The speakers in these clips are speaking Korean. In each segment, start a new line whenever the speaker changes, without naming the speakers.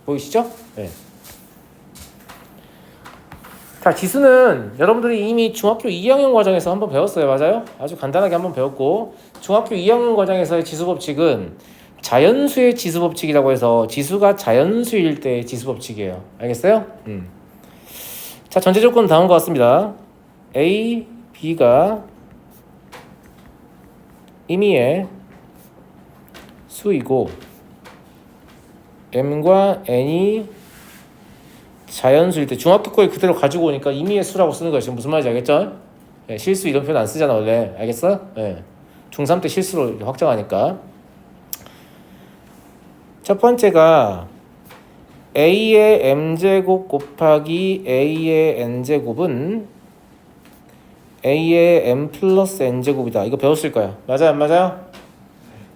보이시죠? 네. 자, 지수는 여러분들이 이미 중학교 2학년 과정에서 한번 배웠어요. 맞아요? 아주 간단하게 한번 배웠고, 중학교 2학년 과정에서의 지수 법칙은 자연수의 지수 법칙이라고 해서 지수가 자연수일 때의 지수 법칙이에요. 알겠어요? 자, 전제 조건은 다음과 같습니다. A, B가 임의의 수이고 M과 N이 자연수일 때 중학교 거에 그대로 가지고 오니까 임의의 수라고 쓰는 거예요. 지금 무슨 말인지 알겠죠? 네, 실수 이런 표현 안 쓰잖아 원래. 알겠어? 네. 중3 때 실수로 확정하니까. 첫 번째가 A의 M제곱 곱하기 A의 N제곱은 A의 M 플러스 N제곱이다. 이거 배웠을 거야. 맞아요? 안 맞아요?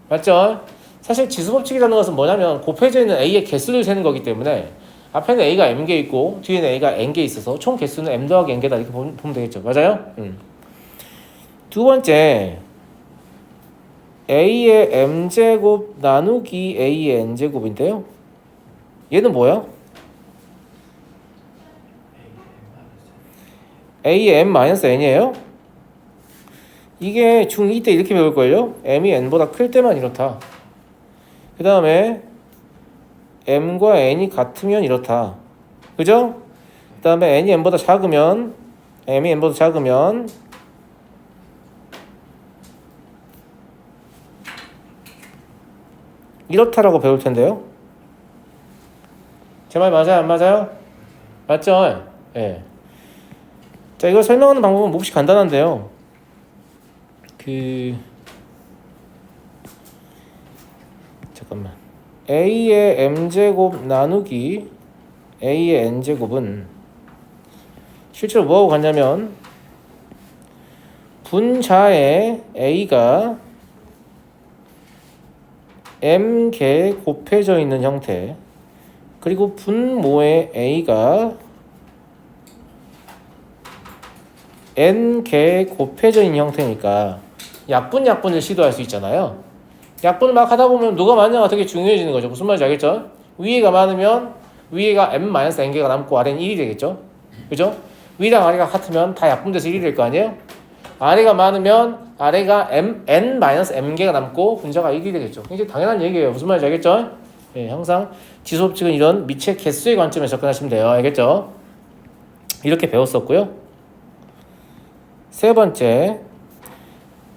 맞죠? 사실 지수법칙이라는 것은 뭐냐면 곱해져 있는 A의 개수를 세는 거기 때문에 앞에는 A가 M개 있고 뒤에는 A가 N개 있어서 총 개수는 M 더하기 N개다 이렇게 보면 되겠죠. 맞아요? 두 번째 A의 M제곱 나누기 A의 N제곱인데요. 얘는 뭐야? A의 M-N이에요? 이게 중2 때 이렇게 배울걸요? M이 N보다 클 때만 이렇다. 그 다음에 M과 N이 같으면 이렇다. 그죠? 그 다음에 N이 M보다 작으면 M이 N보다 작으면 이렇다라고 배울 텐데요. 제 말 맞아요? 안 맞아요? 맞죠? 예. 네. 자, 이걸 설명하는 방법은 몹시 간단한데요. 잠깐만. A의 M제곱 나누기 A의 N제곱은 실제로 뭐하고 같냐면 분자의 A가 M개 곱해져 있는 형태 그리고 분모의 A가 N개 곱해져 있는 형태니까 약분을 시도할 수 있잖아요. 약분을 막 하다 보면 누가 많냐가 되게 중요해지는 거죠. 무슨 말인지 알겠죠? 위에가 많으면 위에가 M-N개가 남고 아래는 1이 되겠죠? 그죠? 위랑 아래가 같으면 다 약분돼서 1이 될 거 아니에요? 아래가 많으면 아래가 N-M개가 남고 분자가 1이 되겠죠. 굉장히 당연한 얘기예요. 무슨 말인지 알겠죠? 예, 항상 지수법칙은 이런 미치의 개수의 관점에서 접근하시면 돼요. 알겠죠? 이렇게 배웠었고요. 세 번째,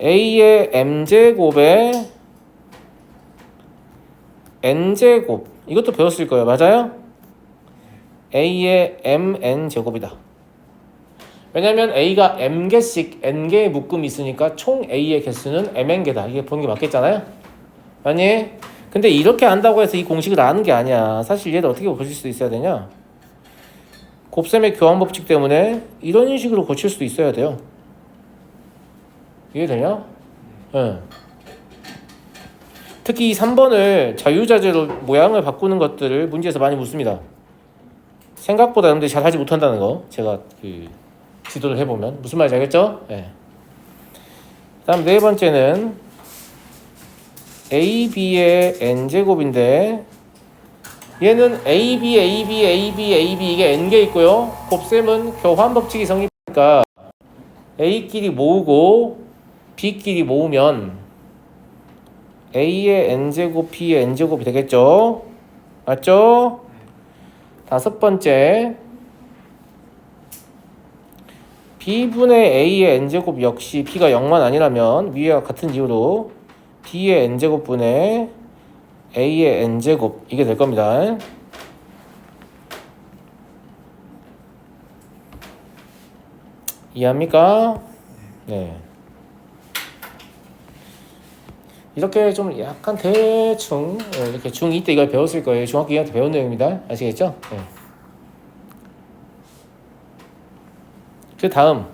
A의 M제곱에 N제곱 이것도 배웠을 거예요. 맞아요? A의 MN제곱이다. 왜냐면 A가 M개씩 N개의 묶음이 있으니까 총 A의 개수는 MN개다. 이게 보는 게 맞겠잖아요? 아니? 근데 이렇게 안다고 해서 이 공식을 아는 게 아니야. 사실 얘를 어떻게 고칠 수 있어야 되냐? 곱셈의 교환법칙 때문에 이런 식으로 고칠 수 있어야 돼요. 이해되냐? 네. 특히 이 3번을 자유자재로 모양을 바꾸는 것들을 문제에서 많이 묻습니다. 생각보다 여러분들이 잘 하지 못한다는 거 제가 지도를 해보면 무슨 말인지 알겠죠? 네. 다음 네 번째는 AB의 N제곱인데 얘는 AB 이게 N개 있고요. 곱셈은 교환법칙이 성립하니까 A끼리 모으고 B끼리 모으면 A의 N제곱, B의 N제곱이 되겠죠? 맞죠? 다섯 번째 B분의 A의 N제곱 역시 B가 0만 아니라면 위와 같은 이유로 B의 N제곱분의 A의 N제곱 이게 될 겁니다. 이해합니까? 네. 이렇게 좀 약간 대충 이렇게 중2 때 이걸 배웠을 거예요. 중학교 2학년 때 배운 내용입니다. 아시겠죠? 네. 그 다음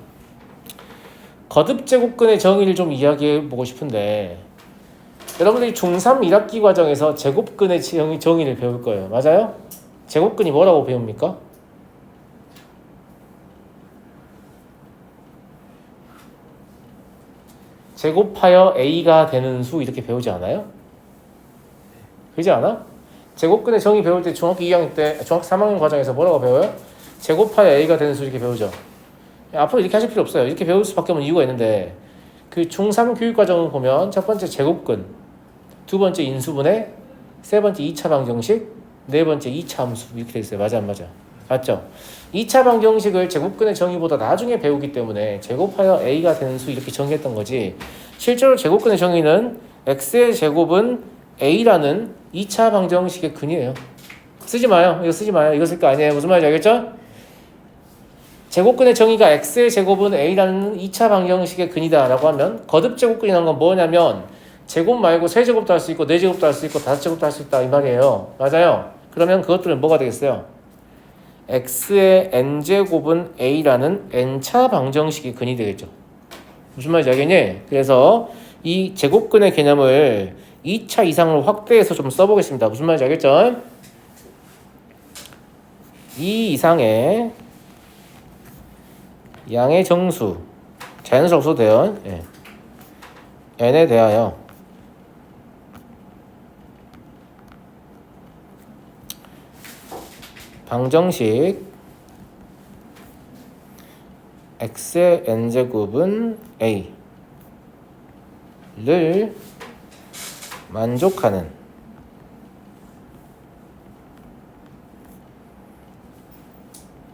거듭제곱근의 정의를 좀 이야기해 보고 싶은데 여러분들이 중3 1학기 과정에서 제곱근의 정의를 배울 거예요. 맞아요? 제곱근이 뭐라고 배웁니까? 제곱하여 A가 되는 수 이렇게 배우지 않아요? 그러지 않아? 제곱근의 정의 배울 때 중학교 2학년 때 중학교 3학년 과정에서 뭐라고 배워요? 제곱하여 a가 되는 수 이렇게 배우죠. 앞으로 이렇게 하실 필요 없어요. 이렇게 배울 수밖에 없는 이유가 있는데 그 중3 교육과정을 보면 첫 번째 제곱근, 두 번째 인수분해, 세 번째 2차 방정식, 네 번째 2차 함수 이렇게 돼 있어요. 맞아 안 맞아? 맞죠? 2차 방정식을 제곱근의 정의보다 나중에 배우기 때문에 제곱하여 a가 되는 수 이렇게 정의했던 거지. 실제로 제곱근의 정의는 x의 제곱은 a라는 2차 방정식의 근이에요. 쓰지 마요. 이거 쓰지 마요. 이거 쓸 거 아니에요. 무슨 말인지 알겠죠? 제곱근의 정의가 x의 제곱은 a라는 2차 방정식의 근이다 라고 하면 거듭 제곱근이라는 건 뭐냐면 제곱 말고 세제곱도 할 수 있고 네제곱도 할 수 있고 다섯 제곱도 할 수 있다 이 말이에요. 맞아요? 그러면 그것들은 뭐가 되겠어요? x의 n제곱은 a라는 n차 방정식의 근이 되겠죠. 무슨 말인지 알겠니? 그래서 이 제곱근의 개념을 2차 이상으로 확대해서 좀 써보겠습니다. 무슨 말인지 알겠죠? 2 이상의 양의 정수 자연수 없어도 돼요. 예. n에 대하여 방정식 x의 n제곱은 a를 만족하는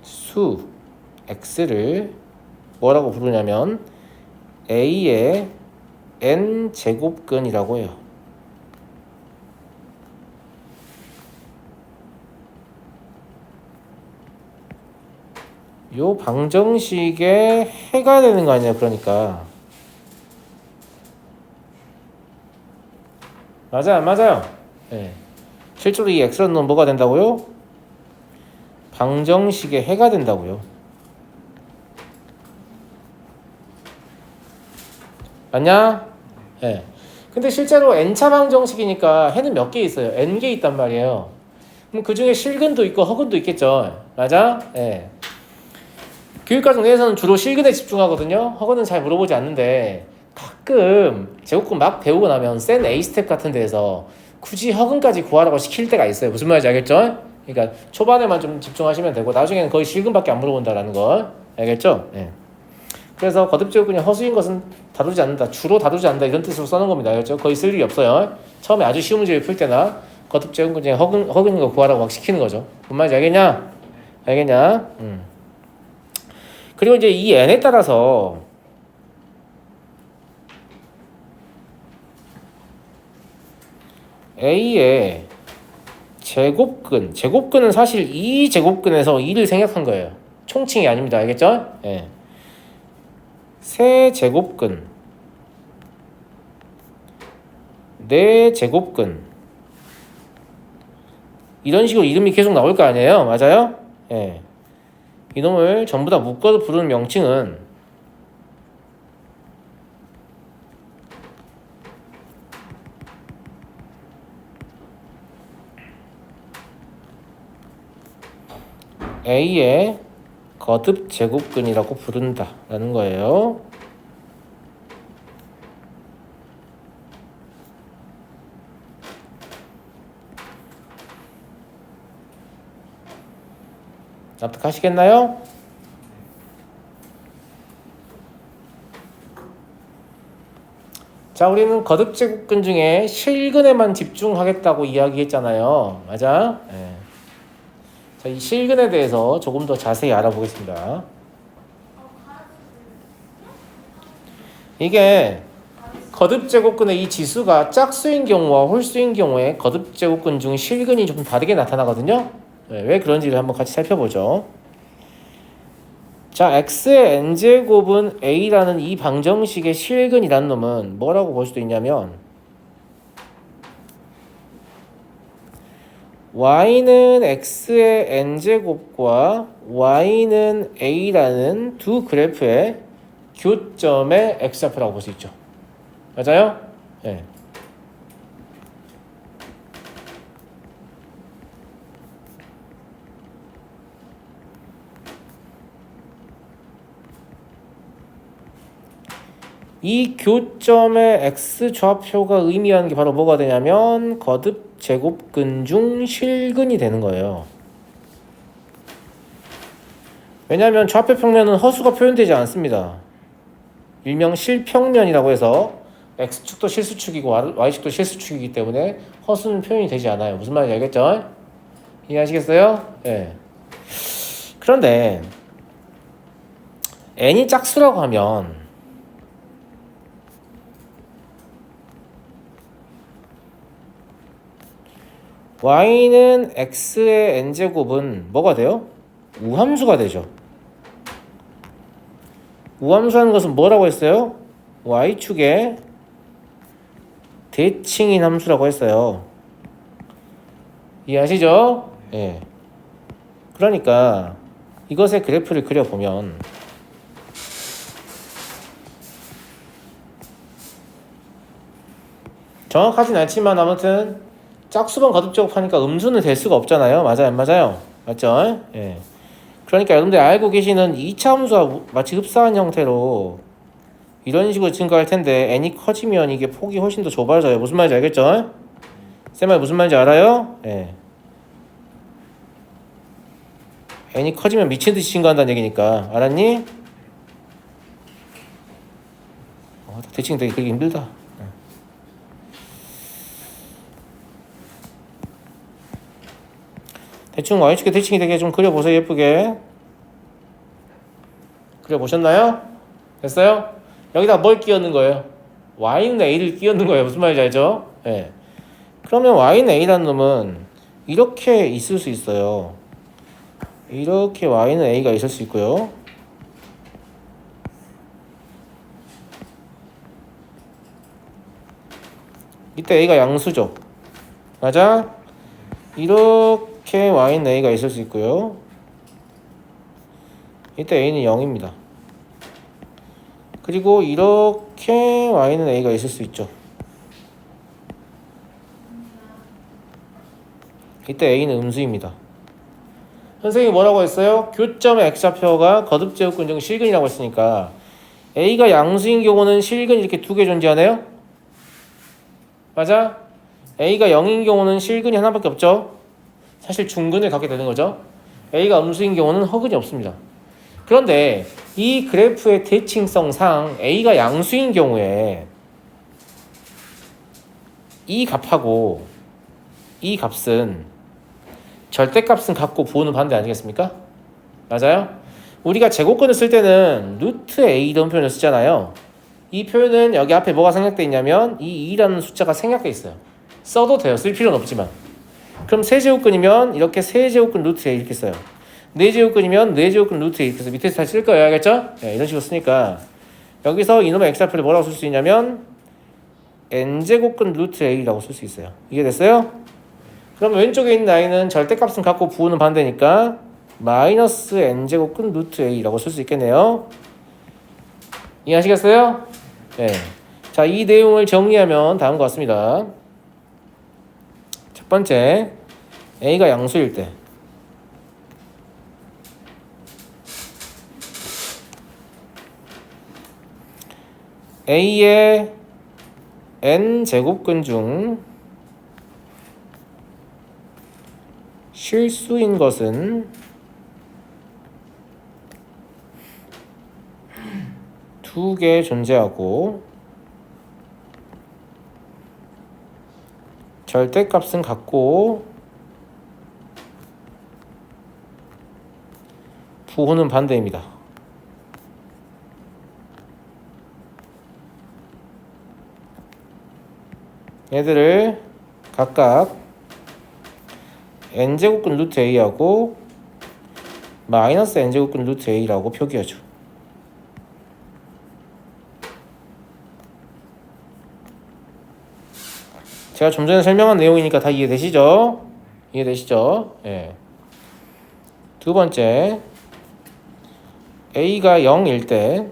수 x를 뭐라고 부르냐면 a의 n제곱근이라고 해요. 요 방정식에 해가 되는 거 아니에요. 그러니까 맞아요 안 맞아요? 네. 실제로 이 x는 뭐가 된다고요? 방정식에 해가 된다고요. 맞냐? 네. 근데 실제로 n차 방정식이니까 해는 몇 개 있어요. n개 있단 말이에요. 그럼 그 중에 실근도 있고 허근도 있겠죠. 맞아? 네. 교육과정 내에서는 주로 실근에 집중하거든요. 허근은 잘 물어보지 않는데 가끔 제곱근 막 배우고 나면 센 A 스텝 같은 데에서 굳이 허근까지 구하라고 시킬 때가 있어요. 무슨 말인지 알겠죠? 그러니까 초반에만 좀 집중하시면 되고 나중에는 거의 실근밖에 안 물어본다라는 거 알겠죠? 네. 그래서 거듭제곱근이 허수인 것은 다루지 않는다, 주로 다루지 않는다 이런 뜻으로 써놓은 겁니다. 알겠죠? 거의 쓸 일이 없어요. 처음에 아주 쉬운 문제를 풀 때나 거듭제곱근 중에 허근인 거 구하라고 막 시키는 거죠. 뭔 말인지 알겠냐? 알겠냐? 그리고 이제 이 n에 따라서 a의 제곱근은 사실 이 제곱근에서 2를 생략한 거예요. 총칭이 아닙니다. 알겠죠? 예. 세 제곱근, 네 제곱근 이런 식으로 이름이 계속 나올 거 아니에요. 맞아요? 예. 이놈을 전부 다 묶어서 부르는 명칭은 A의 거듭 제곱근이라고 부른다라는 거예요. 납득하시겠나요? 자, 우리는 거듭 제곱근 중에 실근에만 집중하겠다고 이야기했잖아요. 맞아? 네. 자, 이 실근에 대해서 조금 더 자세히 알아보겠습니다. 이게 거듭 제곱근의 이 지수가 짝수인 경우와 홀수인 경우에 거듭 제곱근 중 실근이 좀 다르게 나타나거든요. 네, 왜 그런지를 한번 같이 살펴보죠. 자, x의 n제곱은 a라는 이 방정식의 실근이라는 놈은 뭐라고 볼 수도 있냐면 y는 x의 n제곱과 y는 a라는 두 그래프의 교점의 x좌표라고 볼 수 있죠. 맞아요? 네. 이 교점의 x좌표가 의미하는 게 바로 뭐가 되냐면 거듭 제곱근 중 실근이 되는 거예요. 왜냐하면 좌표 평면은 허수가 표현되지 않습니다. 일명 실평면이라고 해서 x축도 실수축이고 y축도 실수축이기 때문에 허수는 표현이 되지 않아요. 무슨 말인지 알겠죠? 이해하시겠어요? 네. 그런데 n이 짝수라고 하면 y는 x의 n제곱은 뭐가 돼요? 우함수가 되죠. 우함수하는 것은 뭐라고 했어요? y축의 대칭인 함수라고 했어요. 이해하시죠? 예. 그러니까 이것의 그래프를 그려보면 정확하진 않지만 아무튼 짝수번 거듭제곱하니까 음수는 될 수가 없잖아요. 맞아요? 안 맞아요? 맞죠? 예. 그러니까 여러분들 알고 계시는 2차 함수와 마치 흡사한 형태로 이런 식으로 증가할 텐데 n이 커지면 이게 폭이 훨씬 더 좁아져요. 무슨 말인지 알겠죠? 쌤 말 무슨 말인지 알아요? 예. n이 커지면 미친듯이 증가한다는 얘기니까. 알았니? 대칭 되게 그렇게 힘들다. 대충 y축의 대칭이 되게 좀 그려보세요. 예쁘게 그려보셨나요? 됐어요? 여기다 뭘 끼얹는 거예요? y는 a를 끼얹는 거예요. 무슨 말인지 알죠? 예. 그러면 y는 a라는 놈은 이렇게 있을 수 있어요. 이렇게 y는 a가 있을 수 있고요. 이때 a가 양수죠. 맞아? 이렇게 y는 a가 있을 수 있고요. 이때 a는 0입니다. 그리고 이렇게 y는 a가 있을 수 있죠. 이때 a는 음수입니다. 선생님이 뭐라고 했어요? 교점의 x좌표가 거듭제곱근 중 실근이라고 했으니까 a가 양수인 경우는 실근 이렇게 두 개 존재하네요? 맞아? a가 0인 경우는 실근이 하나밖에 없죠? 사실 중근을 갖게 되는 거죠. a가 음수인 경우는 허근이 없습니다. 그런데 이 그래프의 대칭성상 a가 양수인 경우에 이 값하고 이 값은 절대값은 같고 부호는 반대 아니겠습니까? 맞아요? 우리가 제곱근을 쓸 때는 루트 a 이런 표현을 쓰잖아요. 이 표현은 여기 앞에 뭐가 생략되어 있냐면 이 2라는 숫자가 생략되어 있어요. 써도 돼요. 쓸 필요는 없지만. 그럼 세제곱근이면 이렇게 세제곱근 루트 a 이렇게 써요. 4제곱근이면 4제곱근 루트 a 이렇게 해서 밑에서 다시 쓸 거예요. 알겠죠? 네, 이런 식으로 쓰니까 여기서 이놈의 x좌표를 뭐라고 쓸 수 있냐면 n제곱근 루트 a라고 쓸 수 있어요. 이해됐어요? 그럼 왼쪽에 있는 i는 절대값은 같고 부호는 반대니까 마이너스 n제곱근 루트 a라고 쓸 수 있겠네요. 이해하시겠어요? 네. 자, 이 내용을 정리하면 다음과 같습니다. 첫 번째, a가 양수일 때 a의 n제곱근 중 실수인 것은 두 개 존재하고 절대값은 같고 부호는 반대입니다. 얘들을 각각 n제곱근 루트 a하고 마이너스 n제곱근 루트 a라고 표기하죠. 제가 좀 전에 설명한 내용이니까 다 이해되시죠? 이해되시죠? 예. 두 번째, a가 0일 때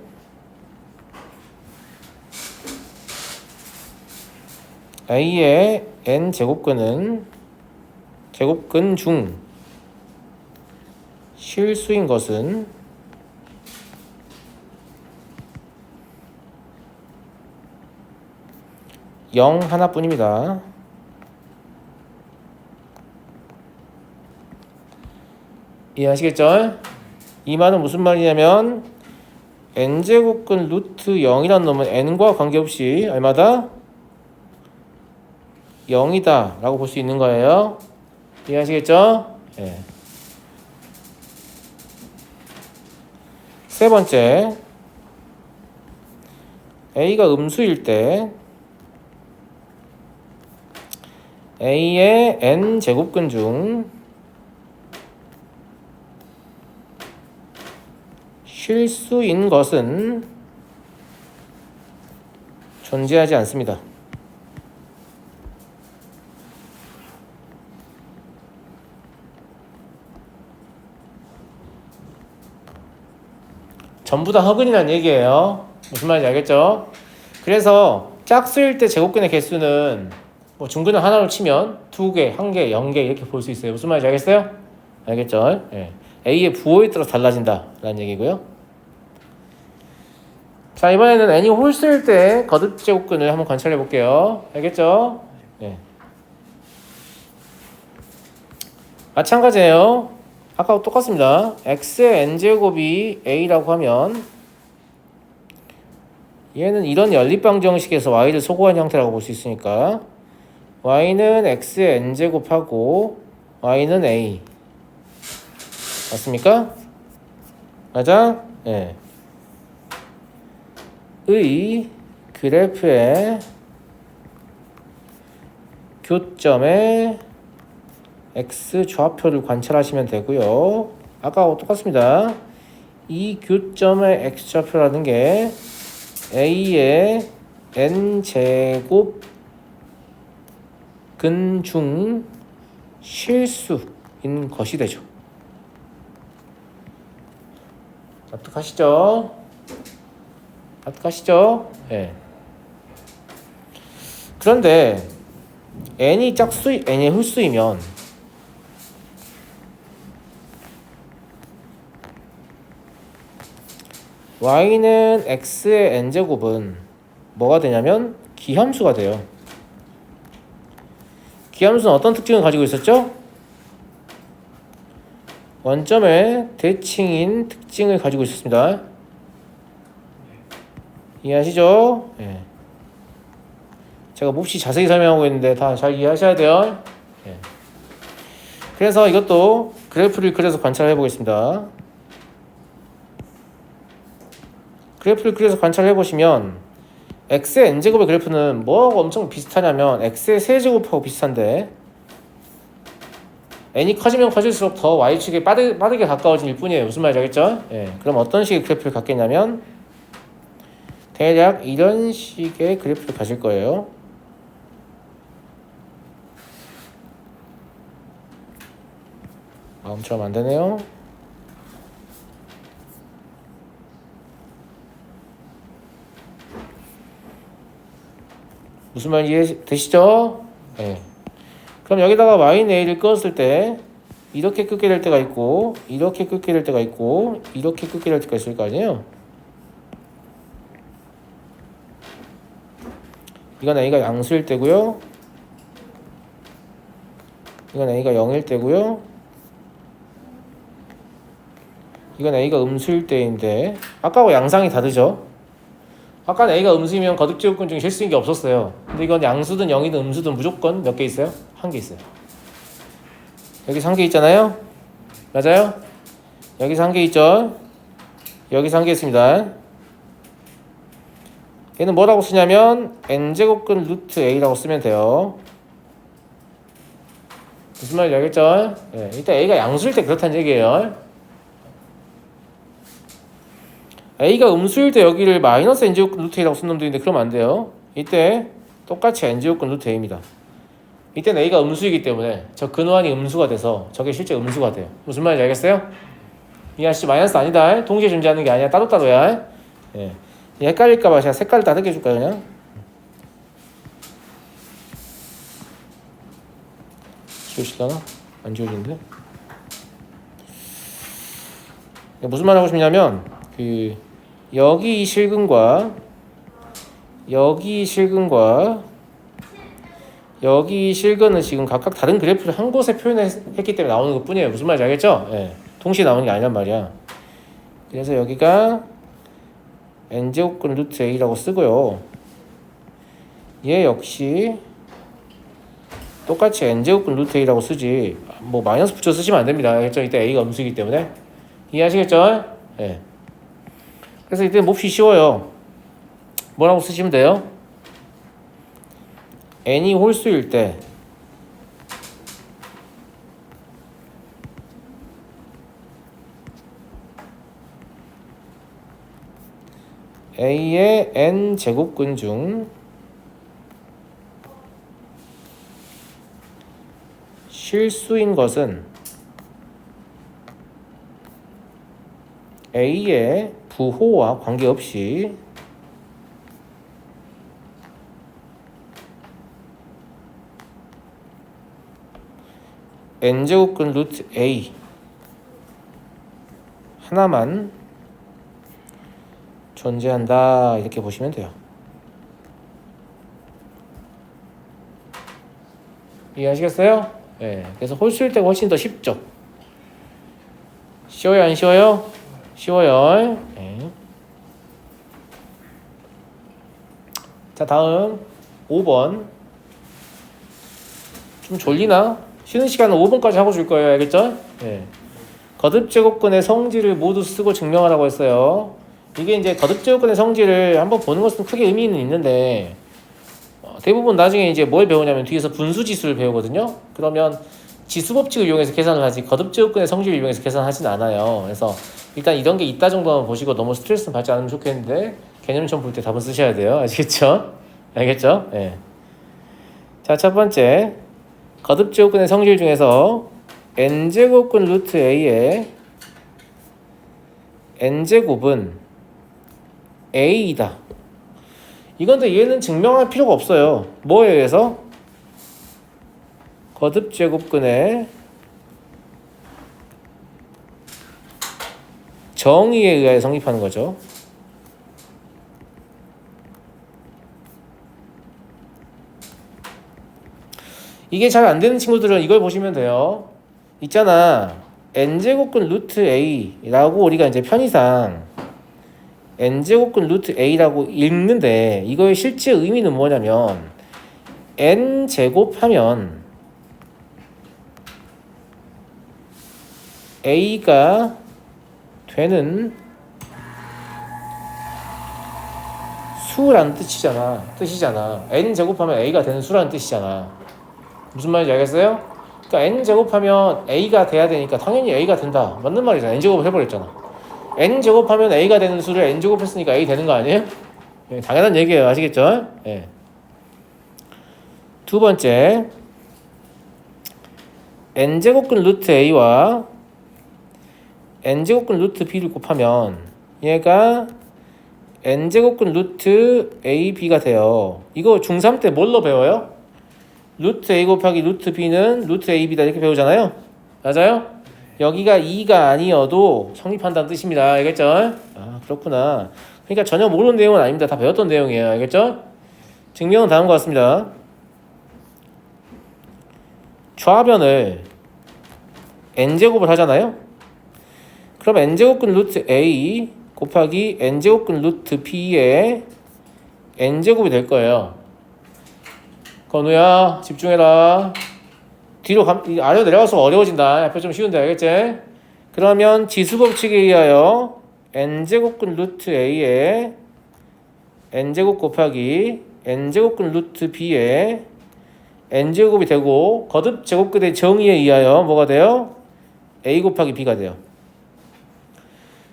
a의 n제곱근은 제곱근 중 실수인 것은 영 하나뿐입니다. 이해하시겠죠? 이 말은 무슨 말이냐면 n제곱근 루트 0이라는 놈은 n과 관계없이 얼마다? 0이다 라고 볼 수 있는 거예요. 이해하시겠죠? 네. 세 번째, a가 음수일 때 a의 n제곱근 중 실수인 것은 존재하지 않습니다. 전부 다 허근이라는 얘기예요. 무슨 말인지 알겠죠? 그래서 짝수일 때 제곱근의 개수는 뭐 중근을 하나로 치면 2개, 1개, 0개 이렇게 볼 수 있어요. 무슨 말인지 알겠어요? 알겠죠? 네. A의 부호에 따라 달라진다 라는 얘기고요. 자, 이번에는 n이 홀수일 때 거듭 제곱근을 한번 관찰해 볼게요. 알겠죠? 네. 마찬가지예요. 아까와 똑같습니다. x의 n제곱이 a라고 하면 얘는 이런 연립방정식에서 y를 소거한 형태라고 볼 수 있으니까 y는 x의 n제곱하고 y는 a 맞습니까? 맞아? 네. 의 그래프의 교점의 x 좌표를 관찰하시면 되고요. 아까하고 똑같습니다. 이 교점의 x 좌표라는 게 a의 n제곱 근중 실수인 것이 되죠. 납득하시죠? 납득하시죠? 네. 그런데 n이 n이 홀수이면 y는 x의 n제곱은 뭐가 되냐면 기함수가 돼요. 기함수는 어떤 특징을 가지고 있었죠? 원점의 대칭인 특징을 가지고 있었습니다. 이해하시죠? 네. 제가 몹시 자세히 설명하고 있는데 다 잘 이해하셔야 돼요. 네. 그래서 이것도 그래프를 그려서 관찰해 보겠습니다. 그래프를 그려서 관찰해 보시면 x의 n제곱의 그래프는 뭐하고 엄청 비슷하냐면 x의 세제곱하고 비슷한데 n이 커지면 커질수록 더 y축에 빠르게 가까워질 뿐이에요. 무슨 말인지 알겠죠? 예. 그럼 어떤 식의 그래프를 갖겠냐면 대략 이런 식의 그래프를 가질 거예요. 마음처럼 안 되네요. 무슨 말인지 이해되시죠? 네. 그럼 여기다가 -a를 끄었을 때 이렇게 끄게 될 때가 있고 이렇게 끄게 될 때가 있고 이렇게 끄게 될 때가 있을 거 아니에요? 이건 a가 양수일 때고요. 이건 a가 0일 때고요. 이건 a가 음수일 때인데 아까하고 양상이 다르죠? 아까는 a가 음수이면 거듭제곱근 중에 실수인 게 없었어요. 근데 이건 양수든 0이든 음수든 무조건 몇 개 있어요? 한 개 있어요. 여기서 한 개 있잖아요? 맞아요? 여기서 한 개 있죠? 여기서 한 개 있습니다. 얘는 뭐라고 쓰냐면 n제곱근 루트 a라고 쓰면 돼요. 무슨 말인지 알겠죠? 네, 일단 a가 양수일 때 그렇다는 얘기예요. a가 음수일 때 여기를 마이너스 n제곱근 루트 a라고 쓴 놈도 있는데 그러면 안 돼요. 이때 똑같이 n제곱근 루트 a입니다. 이때는 a가 음수이기 때문에 저 근호환이 음수가 돼서 저게 실제 음수가 돼요. 무슨 말인지 알겠어요? 이해하시죠? 마이너스 아니다. 동시에 존재하는 게 아니야. 따로따로야. 예. 헷갈릴까봐 제가 색깔을 다르게 해줄까요? 그냥? 지워질라나? 안 지워지는데? 무슨 말 하고 싶냐면 여기 이 실근과 여기 이 실근과 여기 이 실근은 지금 각각 다른 그래프를 한 곳에 표현했기 때문에 나오는 것 뿐이에요. 무슨 말인지 알겠죠? 예. 동시에 나오는 게 아니란 말이야. 그래서 여기가 n제곱근 루트 a라고 쓰고요. 얘 역시 똑같이 n제곱근 루트 a라고 쓰지. 뭐 마이너스 붙여 쓰시면 안 됩니다. 알겠죠? 이때 a가 음수이기 때문에. 이해하시겠죠? 네. 그래서 이때 몹시 쉬워요. 뭐라고 쓰시면 돼요? n이 홀수일 때 a의 n 제곱근 중 실수인 것은 a의 부호와 관계없이 n제곱근 루트 a 하나만 존재한다 이렇게 보시면 돼요. 이해하시겠어요? 네. 그래서 홀수일 때가 훨씬 더 쉽죠. 쉬워요 안 쉬워요? 쉬워요. 네. 자 다음 5번. 좀 졸리나? 쉬는 시간은 5분까지 하고 줄 거예요. 알겠죠? 네. 거듭제곱근의 성질을 모두 쓰고 증명하라고 했어요. 이게 이제 거듭제곱근의 성질을 한번 보는 것은 크게 의미는 있는데 대부분 나중에 이제 뭘 배우냐면 뒤에서 분수지수를 배우거든요. 그러면 지수법칙을 이용해서 계산을 하지 거듭제곱근의 성질을 이용해서 계산하진 않아요. 그래서 일단 이런 게 있다 정도만 보시고 너무 스트레스는 받지 않으면 좋겠는데 개념처럼 볼 때 답은 쓰셔야 돼요. 아시겠죠? 알겠죠? 네. 자, 첫 번째 거듭제곱근의 성질 중에서 n제곱근 루트 a의 n제곱은 a이다. 이건데 얘는 증명할 필요가 없어요. 뭐에 의해서? 거듭제곱근의 정의에 의하여 성립하는 거죠. 이게 잘 안 되는 친구들은 이걸 보시면 돼요. 있잖아. n제곱근 루트 a라고 우리가 이제 편의상 n제곱근 루트 a라고 읽는데 이거의 실제 의미는 뭐냐면 n제곱하면 a가 되는 수라는 뜻이잖아. n제곱하면 a가 되는 수라는 뜻이잖아. 무슨 말인지 알겠어요? 그러니까 n제곱하면 a가 돼야 되니까 당연히 a가 된다. 맞는 말이잖아. n제곱을 해버렸잖아. n제곱하면 a가 되는 수를 n제곱 했으니까 a 되는 거 아니에요? 네, 당연한 얘기예요. 아시겠죠? 네. 두 번째 n제곱근 루트 a와 n제곱근 루트 b를 곱하면 얘가 n제곱근 루트 ab가 돼요. 이거 중3 때 뭘로 배워요? 루트 a 곱하기 루트 b는 루트 ab다 이렇게 배우잖아요. 맞아요? 여기가 2가 아니어도 성립한다는 뜻입니다. 알겠죠? 아 그렇구나. 그러니까 전혀 모르는 내용은 아닙니다. 다 배웠던 내용이에요. 알겠죠? 증명은 다음과 같습니다. 좌변을 n제곱을 하잖아요. 그럼 n제곱근 루트 a 곱하기 n제곱근 루트 b의 n제곱이 될 거예요. 건우야 집중해라. 뒤로 아래로 내려가서 어려워진다. 옆에 좀 쉬운데 알겠지? 그러면 지수법칙에 의하여 n제곱근 루트 a의 n제곱 곱하기 n제곱근 루트 b의 n제곱이 되고 거듭제곱근의 정의에 의하여 뭐가 돼요? a 곱하기 b가 돼요.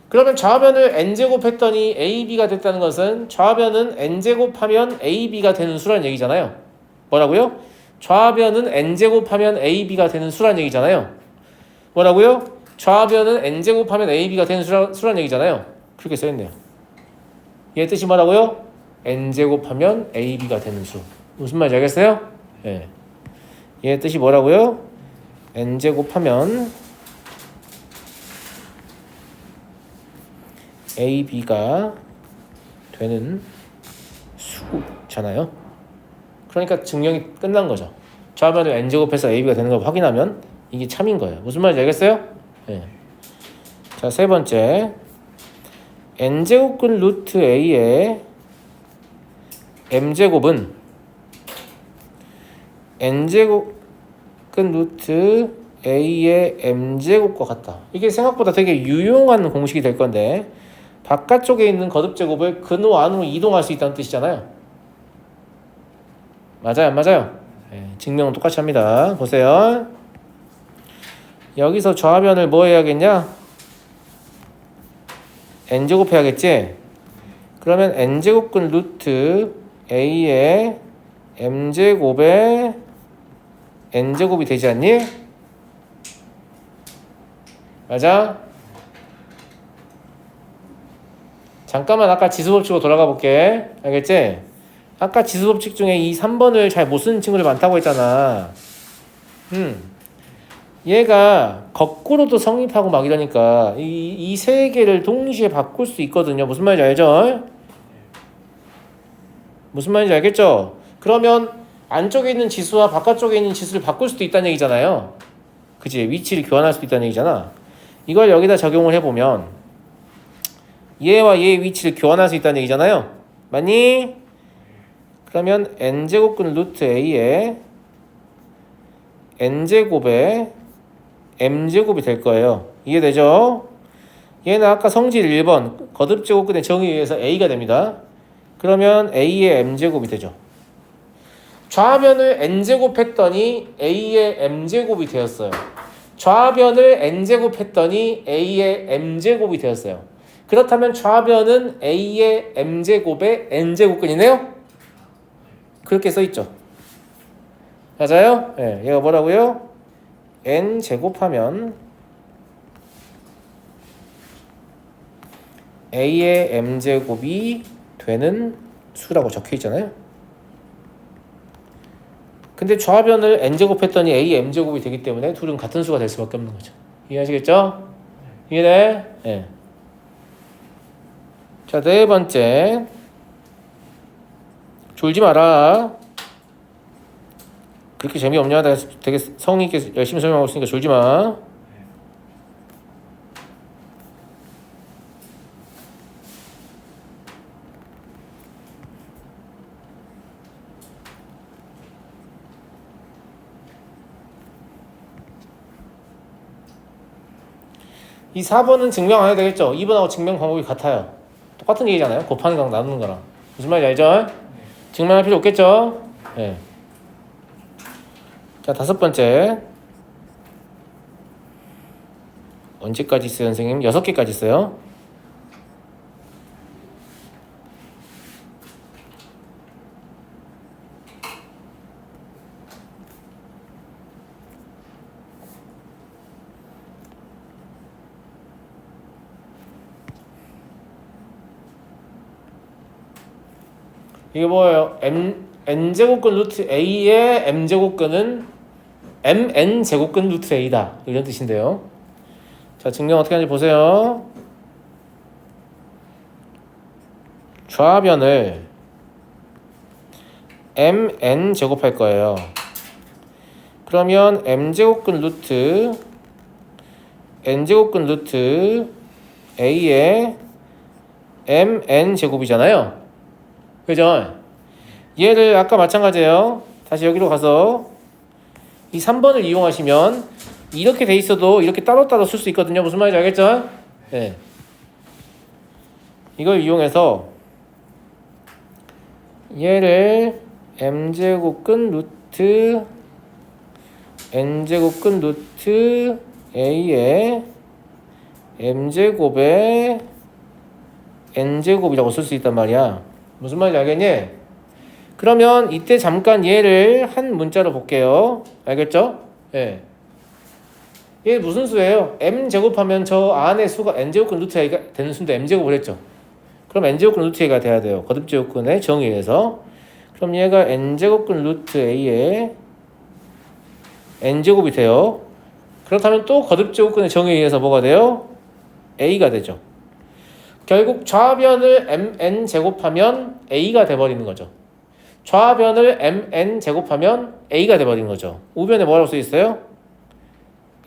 그러면 좌변을 n제곱 했더니 ab가 됐다는 것은 좌변은 n제곱하면 ab가 되는 수라는 얘기잖아요. 뭐라고요? 좌변은 n제곱하면 ab가 되는 수란 얘기잖아요. 뭐라고요? 좌변은 n제곱하면 ab가 되는 수란 얘기잖아요. 그렇게 써있네요. 얘 뜻이 뭐라고요? n제곱하면 ab가 되는 수. 무슨 말인지 알겠어요? 예. 얘 뜻이 뭐라고요? n제곱하면 ab가 되는 수잖아요. 그러니까 증명이 끝난 거죠. 좌변을 n제곱해서 ab가 되는 걸 확인하면 이게 참인 거예요. 무슨 말인지 알겠어요? 네. 자, 세 번째. n제곱근 루트 a의 m제곱은 n제곱근 루트 a의 m제곱과 같다. 이게 생각보다 되게 유용한 공식이 될 건데 바깥쪽에 있는 거듭제곱을 근호 안으로 이동할 수 있다는 뜻이잖아요. 맞아요, 안 맞아요? 네, 증명은 똑같이 합니다. 보세요. 여기서 좌변을 뭐 해야겠냐? n제곱 해야겠지? 그러면 n제곱근 루트 a의 m제곱에 n제곱이 되지 않니? 맞아? 잠깐만 아까 지수법칙으로 돌아가 볼게. 알겠지? 아까 지수법칙 중에 이 3번을 잘 못 쓰는 친구들 많다고 했잖아. 얘가 거꾸로도 성립하고 막 이러니까 이 세 개를 동시에 바꿀 수 있거든요. 무슨 말인지 알죠? 무슨 말인지 알겠죠? 그러면 안쪽에 있는 지수와 바깥쪽에 있는 지수를 바꿀 수도 있다는 얘기잖아요. 그치? 위치를 교환할 수도 있다는 얘기잖아. 이걸 여기다 적용을 해보면 얘와 얘의 위치를 교환할 수 있다는 얘기잖아요. 맞니? 그러면 n제곱근 루트 a의 n제곱에 m제곱이 될 거예요. 이해되죠? 얘는 아까 성질 1번 거듭제곱근의 정의에 의해서 a가 됩니다. 그러면 a의 m제곱이 되죠. 좌변을 n제곱 했더니 a의 m제곱이 되었어요. 좌변을 n제곱 했더니 a의 m제곱이 되었어요. 그렇다면 좌변은 a의 m제곱의 n제곱근이네요? 그렇게 써있죠. 맞아요? 네, 얘가 뭐라고요? n 제곱하면 a의 m제곱이 되는 수라고 적혀있잖아요. 근데 좌변을 n제곱 했더니 a의 m제곱이 되기 때문에 둘은 같은 수가 될 수밖에 없는 거죠. 이해하시겠죠? 이해돼? 네. 자, 네 번째. 졸지 마라. 그렇게 재미없냐? 내가 되게 성의 있게 열심히 설명하고 있으니까 졸지 마. 이 4번은 증명 안 해도 되겠죠? 2번하고 증명 방법이 같아요. 똑같은 얘기잖아요. 곱하는 거랑 나누는 거랑. 무슨 말인지 알죠? 증명할 필요 없겠죠? 네. 자, 다섯 번째. 언제까지 있어요, 선생님? 6개까지 있어요. 이게 뭐예요? n제곱근 루트 a의 m제곱근은 mn제곱근 루트 a다. 이런 뜻인데요. 자, 증명 어떻게 하는지 보세요. 좌변을 mn 제곱할 거예요. 그러면 m제곱근 루트 n제곱근 루트 a의 mn 제곱이잖아요. 그죠? 얘를 아까 마찬가지예요. 다시 여기로 가서 이 3번을 이용하시면 이렇게 돼 있어도 이렇게 따로따로 쓸 수 있거든요. 무슨 말인지 알겠죠? 네. 이걸 이용해서 얘를 m제곱근 루트 n제곱근 루트 a의 m제곱의 n제곱이라고 쓸 수 있단 말이야. 무슨 말인지 알겠니? 그러면 이때 잠깐 얘를 한 문자로 볼게요. 알겠죠? 예. 얘 무슨 수예요? m제곱하면 저 안에 수가 n제곱근 루트 a가 되는 수인데 m제곱을 했죠. 그럼 n제곱근 루트 a가 돼야 돼요. 거듭제곱근의 정의에 의해서. 그럼 얘가 n제곱근 루트 a의 n제곱이 돼요. 그렇다면 또 거듭제곱근의 정의에 의해서 뭐가 돼요? a가 되죠. 결국 좌변을 mn 제곱하면 a가 돼버리는 거죠. 좌변을 mn 제곱하면 a가 돼버리는 거죠. 우변에 뭐라고 써 있어요?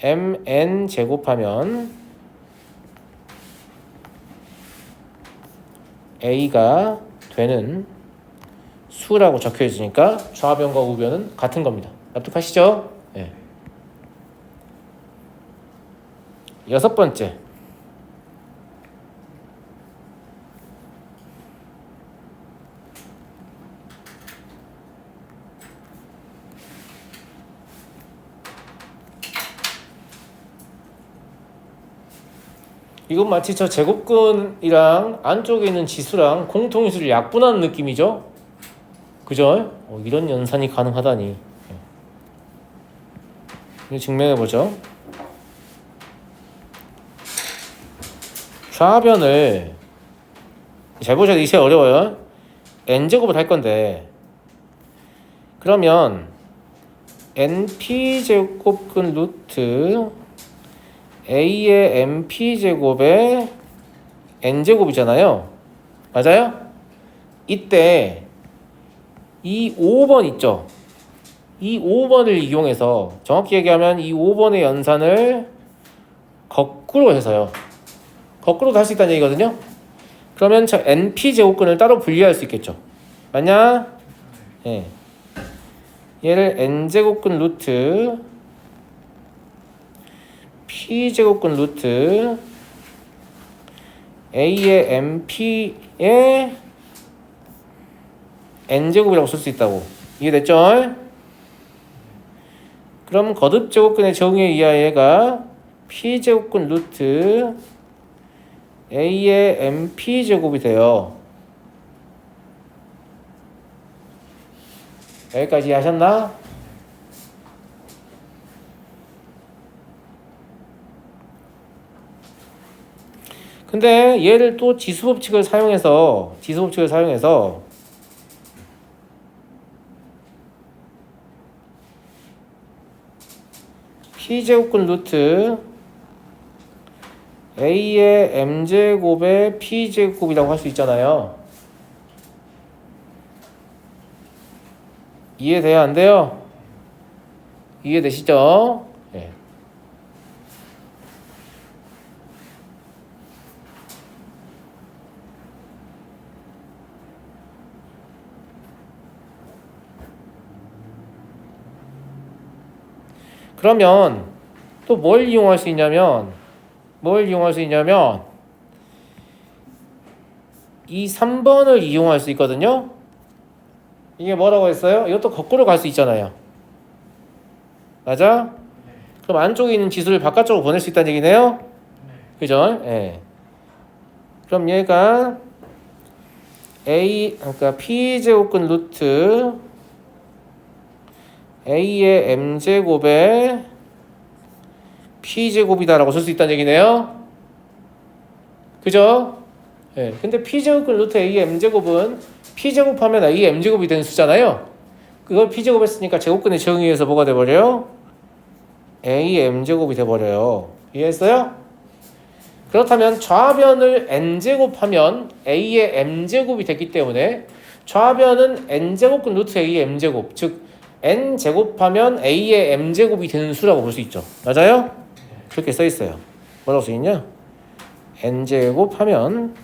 mn 제곱하면 A가 되는 수라고 적혀 있으니까 좌변과 우변은 같은 겁니다. 납득하시죠? 네. 여섯 번째. 이건 마치 저 제곱근이랑 안쪽에 있는 지수랑 공통인수를 약분하는 느낌이죠? 그죠? 이런 연산이 가능하다니. 이거 증명해보죠. 좌변을 잘 보셔야 돼. 이제 어려워요. n제곱을 할 건데 그러면 np제곱근 루트 a의 np제곱의 n제곱이잖아요. 맞아요? 이때 이 5번 있죠? 이 5번을 이용해서 정확히 얘기하면 이 5번의 연산을 거꾸로 해서요. 거꾸로도 할 수 있다는 얘기거든요. 그러면 저 np제곱근을 따로 분리할 수 있겠죠. 맞냐? 예. 얘를 n제곱근 루트 p제곱근 루트 a의 np의 n제곱이라고 쓸 수 있다고. 이해됐죠? 그럼 거듭제곱근의 정의에 의하여 얘가 p제곱근 루트 a의 np제곱이 돼요. 여기까지 하셨나? 근데 얘를 또 지수법칙을 사용해서 p제곱근 루트 a의 m제곱의 p제곱이라고 할 수 있잖아요. 이해돼요? 안 돼요? 이해되시죠? 네. 그러면 또 뭘 이용할 수 있냐면 이 3번을 이용할 수 있거든요. 이게 뭐라고 했어요? 이것도 거꾸로 갈 수 있잖아요. 맞아? 그럼 안쪽에 있는 지수를 바깥쪽으로 보낼 수 있다는 얘기네요. 그죠? 예. 그럼 얘가 그러니까 p제곱근 루트 a의 m제곱의 p제곱이다라고 쓸 수 있다는 얘기네요. 그죠? 예. 근데 p제곱근 루트 a의 m제곱은 p제곱하면 a의 m제곱이 되는 수잖아요. 그걸 p제곱했으니까 제곱근의 정의에서 뭐가 돼버려요? a의 m제곱이 돼버려요. 이해했어요? 그렇다면 좌변을 n제곱하면 a의 m제곱이 됐기 때문에 좌변은 n제곱근 루트 a의 m제곱, 즉 n제곱하면 a의 m제곱이 되는 수라고 볼 수 있죠. 맞아요? 그렇게 써있어요. 뭐라고 써있냐? n제곱하면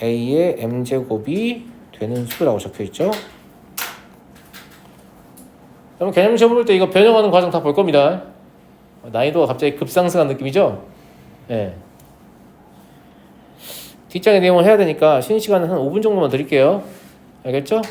a의 m제곱이 되는 수라고 적혀있죠. 그럼 개념 시험 볼 때 이거 변형하는 과정 다 볼 겁니다. 난이도가 갑자기 급상승한 느낌이죠? 네. 뒷장의 내용을 해야 되니까 쉬는 시간은 한 5분 정도만 드릴게요. 알겠죠?